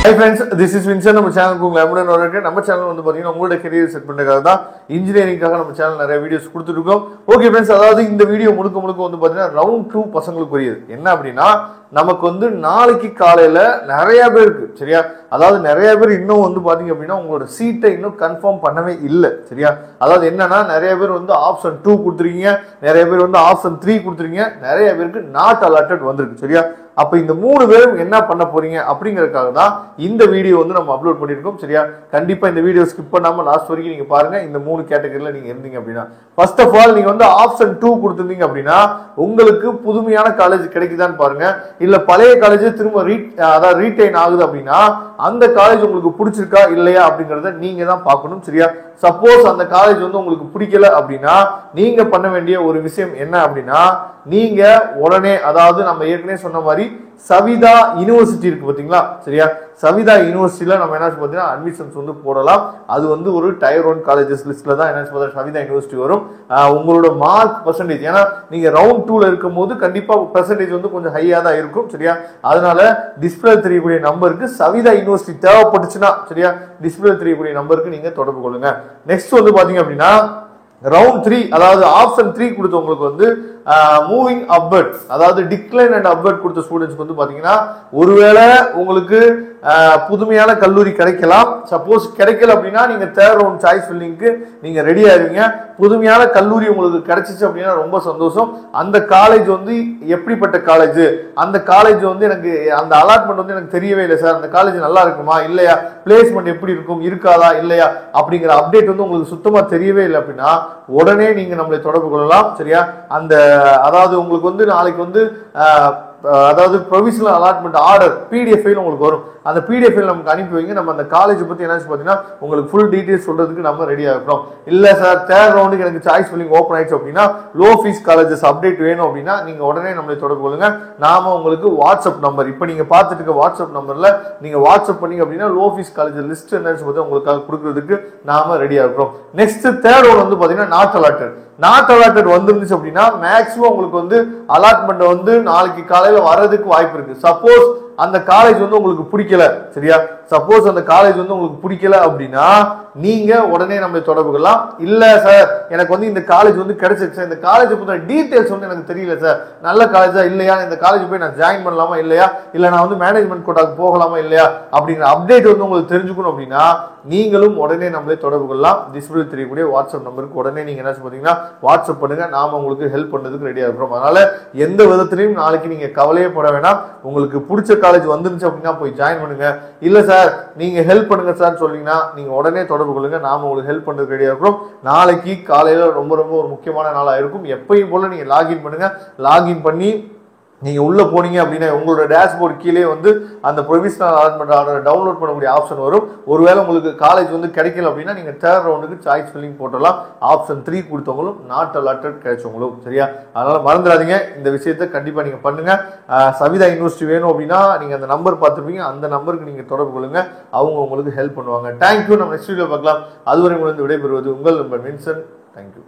Hi friends, this is Vincent. நம்ம சேனலுக்கு உங்களை அன்புடன் வரவேற்கிறேன். நம்ம சேனல் வந்து பாத்தீங்கன்னா உங்களோட கரியர் செட் பண்றதுக்காக தான் இன்ஜினியரிங்காக நம்ம சேனல் நிறைய வீடியோஸ் கொடுத்துட்டு இருக்கோம். ஓகே ஃப்ரெண்ட்ஸ், அதாவது இந்த வீடியோ முழுக்க வந்து பாத்தீங்கன்னா ரவுண்ட் 2 பசங்களுக்குரியது. என்ன அப்படின்னா நமக்கு வந்து நாளைக்கு காலையில நிறைய பேருக்கு சரியா, அதாவது நிறைய பேர் இன்னும் வந்து பாத்தீங்க அப்படின்னா உங்களோட சீட்டை இன்னும் கன்ஃபார்ம் பண்ணவே இல்லை சரியா. அதாவது என்னன்னா நிறைய பேர் வந்து ஆப்ஷன் 2 கொடுத்துருக்கீங்க, நிறைய பேர் வந்து ஆப்ஷன் 3 கொடுத்துருக்கீங்க, நிறைய பேருக்கு நாட் அலாட்டட் வந்திருக்கு சரியா. அப்ப இந்த 3 பேரும் என்ன பண்ண போறீங்க அப்படிங்கறதுக்காக தான் இந்த வீடியோ வந்து நம்ம அப்லோட் பண்ணிருக்கோம் சரியா. கண்டிப்பா இந்த வீடியோ ஸ்கிப் பண்ணாம லாஸ்ட் வரைக்கும் நீங்க பாருங்க. இந்த 3 கேட்டகரியில நீங்க இருந்தீங்க அப்படின்னா, ஃபர்ஸ்ட் ஆஃப் ஆல் நீங்க வந்து ஆப்ஷன் 2 கொடுத்திருந்தீங்க அப்படின்னா உங்களுக்கு புதுமையான காலேஜ் கிடைக்குதான்னு பாருங்க. இல்ல பழைய காலேஜ் திரும்ப அதாவது ரீடைன் ஆகுது அப்படின்னா அந்த காலேஜ் உங்களுக்கு பிடிச்சிருக்கா இல்லையா அப்படிங்கறத நீங்க தான் பார்க்கணும் சரியா. சப்போஸ் அந்த காலேஜ் வந்து உங்களுக்கு பிடிக்கல அப்படின்னா நீங்க பண்ண வேண்டிய ஒரு விஷயம் என்ன அப்படின்னா, நீங்க உடனே அதாவது நம்ம ஏற்கனவே சொன்ன மாதிரி சவிதா யூனிவர்சிட்டி இருக்கு பாத்தீங்களா சரியா. சவிதா யூனிவர்சிட்டியில நம்ம என்ன பாத்தீங்கன்னா அட்மிஷன்ஸ் வந்து போடலாம். அது வந்து ஒரு டயர் 1 காலேஜஸ் லிஸ்ட்ல தான் என்ன சவிதா யூனிவர்சிட்டி வரும். உங்களோட மார்க் பெர்சன்டேஜ், ஏன்னா நீங்க ரவுண்ட் 2ல இருக்கும் போது கண்டிப்பா பெர்சன்டேஜ் வந்து கொஞ்சம் ஹையா தான் இருக்கும் சரியா. அதனால டிஸ்பிளே தெரியக்கூடிய நம்பருக்கு சவிதா யூனிவர்சிட்டி தேவைப்பட்டுச்சுன்னா சரியா, டிஸ்பிளே தெரியக்கூடிய நம்பருக்கு நீங்க தொடர்பு கொள்ளுங்க. நெக்ஸ்ட் வந்து பாத்தீங்க அப்படின்னா ரவுண்ட் 3 அதாவது ஆப்ஷன் 3 கொடுத்தவங்களுக்கு வந்து மூவிங் அப்வர்ட் அதாவது டிக்ளைன் அண்ட் அப்வர்ட் கொடுத்த ஸ்டூடெண்ட்ஸ்க்கு வந்து பாத்தீங்கன்னா ஒருவேளை உங்களுக்கு புதுமையான கல்லூரி கிடைக்கலாம். சப்போஸ் கிடைக்கல அப்படின்னா நீங்க தேர்ட் ரவுண்ட் சாய்ஸ் ஃபில்லிங்க்கு நீங்க ரெடி ஆயிருவீங்க. புதுமையான கல்லூரி உங்களுக்கு கிடைச்சிச்சு அப்படின்னா ரொம்ப சந்தோஷம். அந்த காலேஜ் வந்து எப்படிப்பட்ட காலேஜ், அந்த காலேஜ் வந்து எனக்கு அந்த அலாட்மெண்ட் வந்து எனக்கு தெரியவே இல்லை சார், அந்த காலேஜ் நல்லா இருக்குமா இல்லையா, பிளேஸ்மெண்ட் எப்படி இருக்கும் இருக்காதா இல்லையா அப்படிங்கிற அப்டேட் வந்து உங்களுக்கு சுத்தமா தெரியவே இல்லை அப்படின்னா உடனே நீங்க நம்மளை தொடர்பு கொள்ளலாம் சரியா. அந்த அதாவது உங்களுக்கு வந்து நாளைக்கு வந்து அதாவது provisional allotment order PDF file உங்களுக்கு வரும். அந்த PDF ஃபைல் நமக்கு அனுப்பி வைங்க. நம்ம அந்த காலேஜ் பத்தி என்ன பாத்தீங்கன்னா உங்களுக்கு ஃபுல் டீடைல்ஸ் சொல்றதுக்கு நம்ம ரெடியா இருக்கிறோம். இல்ல சார் தேர்ட் ரவுண்டுக்கு எனக்கு சாய்ஸ் ஃபில்லிங் ஓபன் ஆயிடுச்சு அப்படின்னா லோ ஃபீஸ் காலேஜஸ் அப்டேட் வேணும் அப்படின்னா நீங்க உடனே நம்மளை தொடர்பு கொள்ளுங்க. நாம உங்களுக்கு வாட்ஸ்அப் நம்பர் இப்ப நீங்க பார்த்துட்டு இருக்க வாட்ஸ்அப் நம்பர்ல நீங்க வாட்ஸ்அப் பண்ணீங்க அப்படின்னா லோ ஃபீஸ் காலேஜ் லிஸ்ட் என்ன உங்களுக்காக கொடுக்கறதுக்கு நாம ரெடியா இருக்கிறோம். நெக்ஸ்ட் தேர்ட் ரவுண்ட் வந்து பாத்தீங்கன்னா நாட் அலாட்டட் வந்துருந்துச்சு அப்படின்னா மேக்ஸிமம் உங்களுக்கு வந்து அலாட்மெண்ட் வந்து நாளைக்கு காலையில வர்றதுக்கு வாய்ப்பு இருக்கு. சப்போஸ் அந்த காலேஜ் வந்து உங்களுக்கு பிடிக்கல சரியா, சப்போஸ் அந்த காலேஜ் வந்து உங்களுக்கு பிடிக்கல அப்படின்னா நீங்க உடனே நம்ம தொடர்பு கொள்ளலாம். இல்ல சார் எனக்கு வந்து இந்த காலேஜ் வந்து கிடைச்சிருச்சு, இந்த காலேஜ் பத்தின டீடைல்ஸ் வந்து எனக்கு தெரியல சார், நல்ல காலேஜா இல்லையா, இந்த காலேஜ் போய் நான் ஜாயின் பண்ணலாமா இல்லையா, இல்ல நான் வந்து மேனேஜ்மெண்ட் கோட்டாக்கு போகலாமா இல்லையா அப்படிங்கிற அப்டேட் வந்து உங்களுக்கு தெரிஞ்சுக்கணும் அப்படின்னா நீங்களும் உடனே நம்மளே தொடர்பு கொள்ளலாம். டிஸ்பிளே தெரியக்கூடிய வாட்ஸ்அப் நம்பருக்கு உடனே நீங்க என்ன பாத்தீங்கன்னா வாட்ஸ்அப் பண்ணுங்க. நாம உங்களுக்கு ஹெல்ப் பண்றதுக்கு ரெடியா இருக்கிறோம். அதனால எந்த விதத்திலையும் நாளைக்கு நீங்க கவலையே பட வேணாம். உங்களுக்கு பிடிச்ச காலேஜ் வந்துருச்சு அப்படின்னா போய் ஜாயின் பண்ணுங்க. இல்ல சார் நீங்க ஹெல்ப் பண்ணுங்க சார் சொல்றீங்கன்னா நீங்க உடனே தொடர்பு கொள்ளுங்க. நாம உங்களுக்கு ஹெல்ப் பண்றதுக்கு ரெடியா இருக்கிறோம். நாளைக்கு காலையில ரொம்ப ஒரு முக்கியமான நாளா இருக்கும். எப்பயும் போல நீங்க லாகின் பண்ணுங்க. லாகின் பண்ணி நீங்க உள்ள போனீங்க அப்படின்னா உங்களோட டேஷ்போர்ட் கீழே வந்து அந்த ப்ரொவிஷனல் அலாட்மெண்ட் ஆர்டர் டவுன்லோட் பண்ணக்கூடிய ஆப்ஷன் வரும். ஒருவேளை உங்களுக்கு காலேஜ் வந்து கிடைக்கல அப்படின்னா நீங்க தேர்ட் ரவுண்டுக்கு சாய்ஸ் ஃபில்லிங் போட்டலாம். ஆப்ஷன் 3 கொடுத்தவங்களும் நாட் அலாட்டட் கிடைச்சவங்களும் சரியா. அதனால மறந்துடாதீங்க, இந்த விஷயத்தை கண்டிப்பா நீங்க பண்ணுங்க. சவிதா யூனிவர்சிட்டி வேணும் அப்படின்னா நீங்க அந்த நம்பர் பார்த்துருப்பீங்க, அந்த நம்பருக்கு நீங்க தொடர்பு கொள்ளுங்க. அவங்க உங்களுக்கு ஹெல்ப் பண்ணுவாங்க. தேங்க்யூ. நம்ம நெக்ஸ்ட் வீடியோ பார்க்கலாம். அதுவரை உங்களுக்கு விடைபெறுவது உங்கள் நண்பர் வின்சென்ட். தேங்க்யூ.